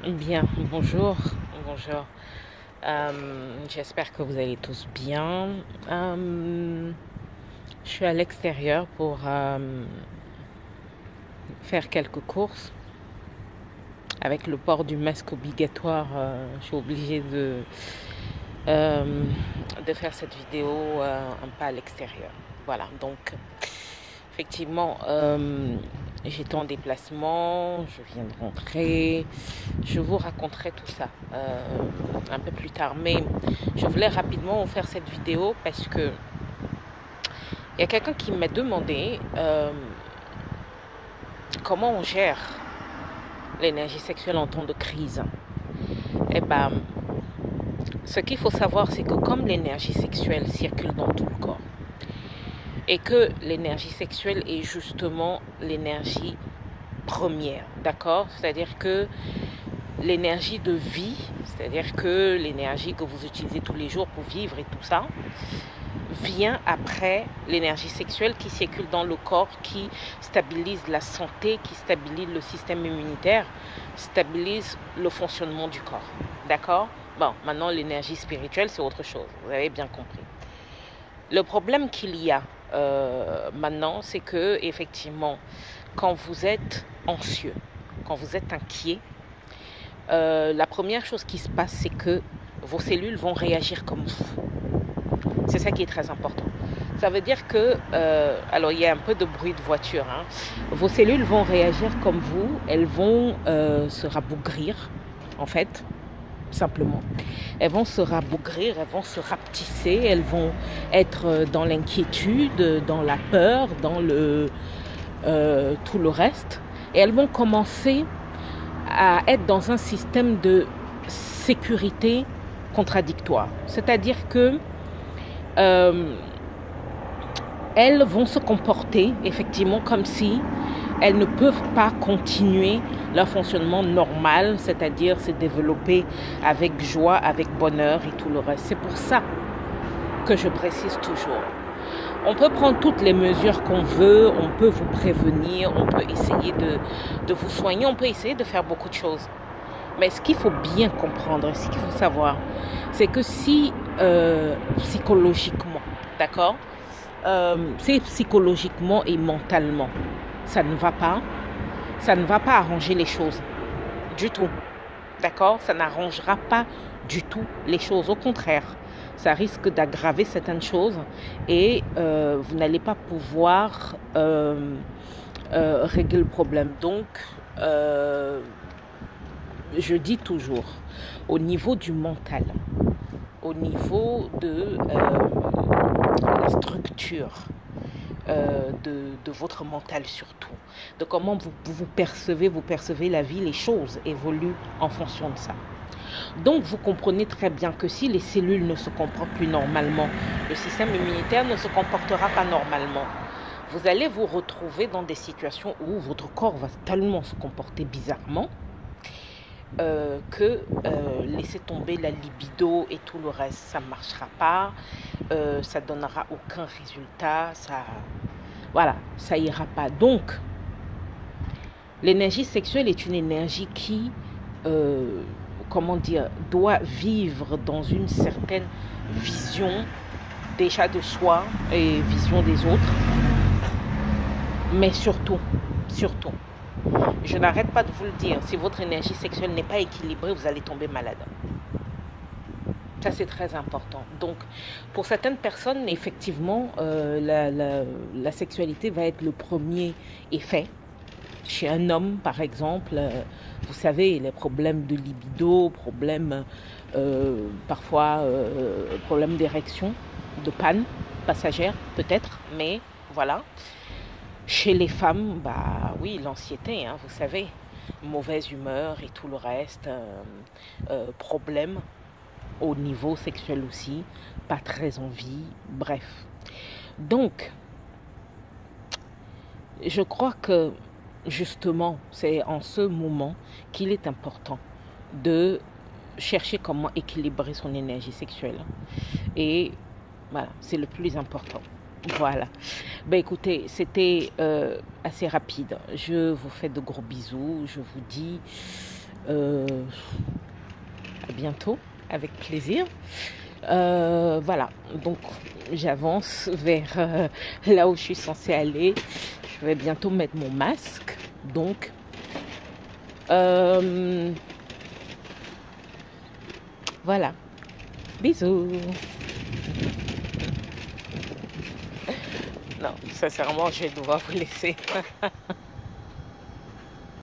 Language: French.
Bien, bonjour, bonjour. J'espère que vous allez tous bien. Je suis à l'extérieur pour faire quelques courses. Avec le port du masque obligatoire, je suis obligée euh, de faire cette vidéo un peu à l'extérieur. Voilà, donc effectivement, j'étais en déplacement, je viens de rentrer. Je vous raconterai tout ça un peu plus tard. Mais je voulais rapidement vous faire cette vidéo parce que il y a quelqu'un qui m'a demandé comment on gère l'énergie sexuelle en temps de crise. Eh ben, ce qu'il faut savoir, c'est que comme l'énergie sexuelle circule dans tout le corps, et que l'énergie sexuelle est justement l'énergie première, d'accord? C'est-à-dire que l'énergie de vie, c'est-à-dire que l'énergie que vous utilisez tous les jours pour vivre et tout ça, vient après l'énergie sexuelle qui circule dans le corps, qui stabilise la santé, qui stabilise le système immunitaire, stabilise le fonctionnement du corps. D'accord? Bon, maintenant l'énergie spirituelle, c'est autre chose. Vous avez bien compris. Le problème qu'il y a maintenant, c'est que effectivement, quand vous êtes anxieux, quand vous êtes inquiet, la première chose qui se passe, c'est que vos cellules vont réagir comme vous. C'est ça qui est très important. Ça veut dire que, alors il y a un peu de bruit de voiture, hein. Vos cellules vont réagir comme vous, elles vont se rabougrir, en fait, simplement. Elles vont se rabougrir, elles vont se rapetisser, elles vont être dans l'inquiétude, dans la peur, dans tout le reste. Et elles vont commencer à être dans un système de sécurité contradictoire. C'est-à-dire que elles vont se comporter effectivement comme si elles ne peuvent pas continuer leur fonctionnement normal, c'est-à-dire se développer avec joie, avec bonheur et tout le reste. C'est pour ça que je précise toujours. On peut prendre toutes les mesures qu'on veut, on peut vous prévenir, on peut essayer de vous soigner, on peut essayer de faire beaucoup de choses. Mais ce qu'il faut bien comprendre, ce qu'il faut savoir, c'est que si psychologiquement, d'accord, si psychologiquement et mentalement, ça ne va pas arranger les choses du tout, d'accord? Ça n'arrangera pas du tout les choses. Au contraire, ça risque d'aggraver certaines choses et vous n'allez pas pouvoir régler le problème. Donc, je dis toujours, au niveau du mental, au niveau de la structure de votre mental surtout, de comment vous percevez la vie, les choses évoluent en fonction de ça. Donc vous comprenez très bien que si les cellules ne se comportent plus normalement, le système immunitaire ne se comportera pas normalement. Vous allez vous retrouver dans des situations où votre corps va tellement se comporter bizarrement que laisser tomber la libido et tout le reste, ça ne marchera pas, ça donnera aucun résultat, ça ira pas. Donc, l'énergie sexuelle est une énergie qui, doit vivre dans une certaine vision déjà de soi et vision des autres, mais surtout, je n'arrête pas de vous le dire, si votre énergie sexuelle n'est pas équilibrée, vous allez tomber malade. Ça, c'est très important. Donc, pour certaines personnes, effectivement, la sexualité va être le premier effet. Chez un homme, par exemple, vous savez, les problèmes de libido, parfois problèmes d'érection, de panne passagère, peut-être, mais voilà. Chez les femmes, bah oui, l'anxiété, hein, vous savez, mauvaise humeur et tout le reste, problème au niveau sexuel aussi, pas très envie, bref. Donc, je crois que justement, c'est en ce moment qu'il est important de chercher comment équilibrer son énergie sexuelle. Et voilà, c'est le plus important. Voilà. Ben écoutez, c'était assez rapide. Je vous fais de gros bisous. Je vous dis À bientôt, avec plaisir. Voilà, donc j'avance vers là où je suis censée aller. Je vais bientôt mettre mon masque. Donc, voilà. Bisous. Non, sincèrement, je vais devoir vous laisser.